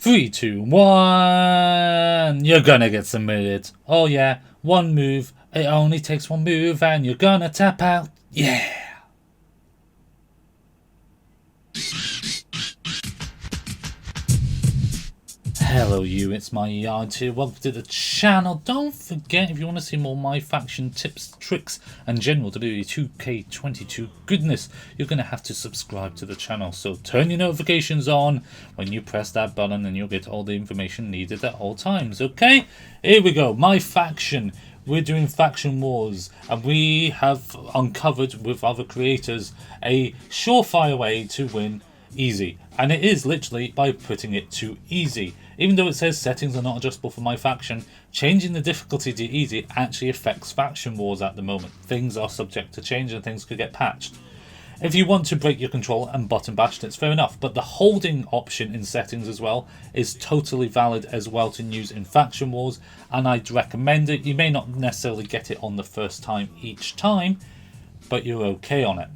3, 2, 1. You're gonna get submitted. Oh yeah, one move. It only takes one move and you're gonna tap out. Yeah. Hello you, it's my yard here. Welcome to the channel. Don't forget, if you want to see more My Faction tips, tricks and general WWE 2K22 goodness, you're going to have to subscribe to the channel. So turn your notifications on when you press that button and you'll get all the information needed at all times. Okay, here we go. My Faction. We're doing Faction Wars, and we have uncovered with other creators a surefire way to win easy, and it is literally by putting it to easy. Even though it says settings are not adjustable for My Faction, changing the difficulty to easy actually affects Faction Wars at the moment. Things are subject to change and things could get patched. If you want to break your control and button bash, that's fair enough, but the holding option in settings as well is totally valid as well to use in Faction Wars, and I'd recommend it. You may not necessarily get it on the first time each time, but you're okay on it.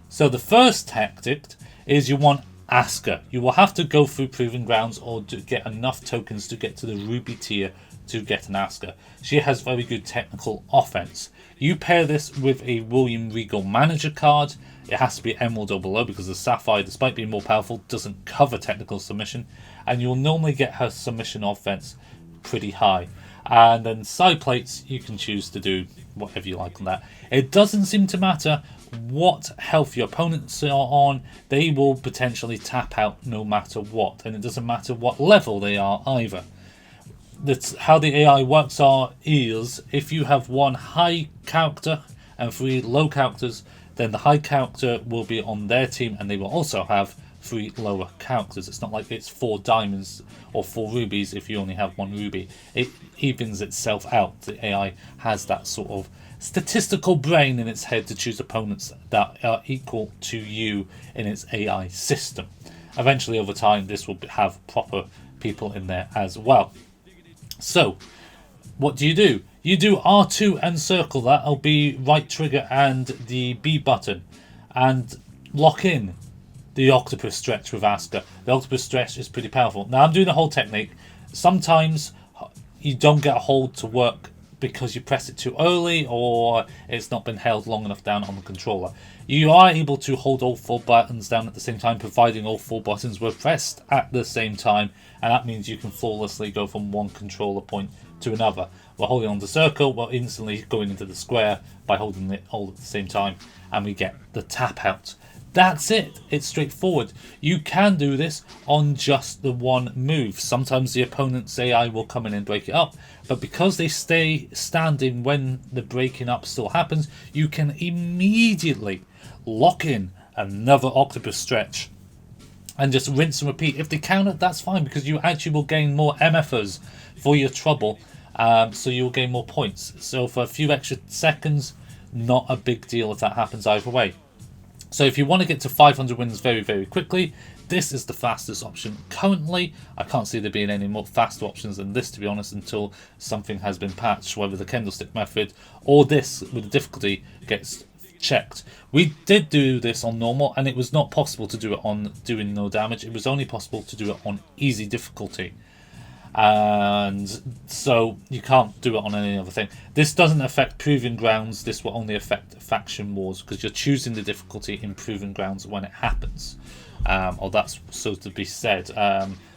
So the first tactic is you want Asuka. You will have to go through Proving Grounds or to get enough tokens to get to the Ruby tier to get an Asuka. She has very good technical offense. You pair this with a William Regal manager card. It has to be Emerald or below because the Sapphire, despite being more powerful, doesn't cover technical submission, and you'll normally get her submission offense pretty high. And then side plates, you can choose to do whatever you like on that. It doesn't seem to matter what health your opponents are on, they will potentially tap out no matter what, and it doesn't matter what level they are either. That's how the AI works is if you have one high character and 3 low characters, then the high character will be on their team and they will also have 3 lower characters. It's not like it's 4 diamonds or 4 rubies if you only have 1 ruby. It evens itself out. The AI has that sort of statistical brain in its head to choose opponents that are equal to you in its AI system. Eventually, over time, this will have proper people in there as well. So, what do? You do R2 and circle. That'll be right trigger and the B button, and lock in the octopus stretch with Asuka. The octopus stretch is pretty powerful. Now I'm doing a whole technique. Sometimes you don't get a hold to work because you press it too early or it's not been held long enough down on the controller. You are able to hold all 4 buttons down at the same time, providing all 4 buttons were pressed at the same time, and that means you can flawlessly go from one controller point to another. We're holding on the circle, we're instantly going into the square by holding it all at the same time, and we get the tap out. That's it. It's straightforward. You can do this on just the one move. Sometimes the opponent's AI will come in and break it up, but because they stay standing when the breaking up still happens, you can immediately lock in another octopus stretch and just rinse and repeat. If they counter, that's fine because you actually will gain more MFers for your trouble, so you'll gain more points. So for a few extra seconds, not a big deal if that happens either way. So if you want to get to 500 wins very, very quickly, this is the fastest option currently. I can't see there being any more faster options than this, to be honest, until something has been patched, whether the candlestick method or this with the difficulty gets checked. We did do this on normal, and it was not possible to do it on doing no damage. It was only possible to do it on easy difficulty. And so you can't do it on any other thing. This doesn't affect Proving Grounds. This will only affect Faction Wars because you're choosing the difficulty in Proving Grounds when it happens, or that's so to be said.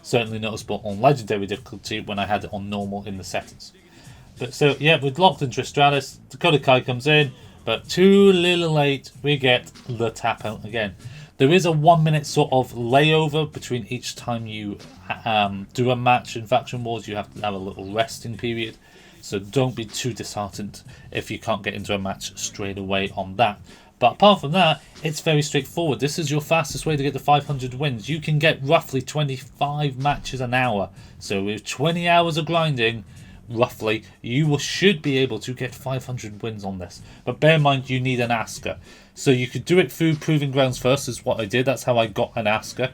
Certainly noticeable on Legendary difficulty when I had it on normal in the settings. But so yeah, with locked in Tristratus, Dakota Kai comes in, but too little late, we get the tap out again. There is a 1 minute sort of layover between each time you do a match in Faction Wars. You have to have a little resting period. So don't be too disheartened if you can't get into a match straight away on that. But apart from that, it's very straightforward. This is your fastest way to get to 500 wins. You can get roughly 25 matches an hour. So with 20 hours of grinding, roughly, you should be able to get 500 wins on this. But bear in mind, you need an Asuka. So you could do it through Proving Grounds first, is what I did. That's how I got an Asuka.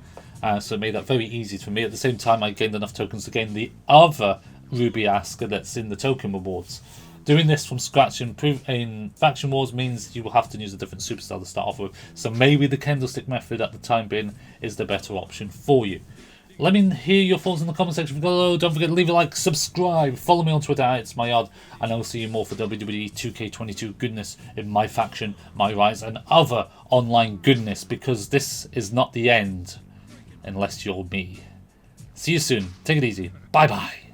So it made that very easy for me. At the same time, I gained enough tokens to gain the other Ruby Asuka that's in the token rewards. Doing this from scratch in Faction Wars means you will have to use a different superstar to start off with. So maybe the candlestick method at the time being is the better option for you. Let me hear your thoughts in the comment section below. Don't forget to leave a like, subscribe, follow me on Twitter at ITSMYYARD, and I will see you more for WWE 2K22 goodness in my faction, my rights, and other online goodness, because this is not the end unless you're me. See you soon. Take it easy. Bye bye.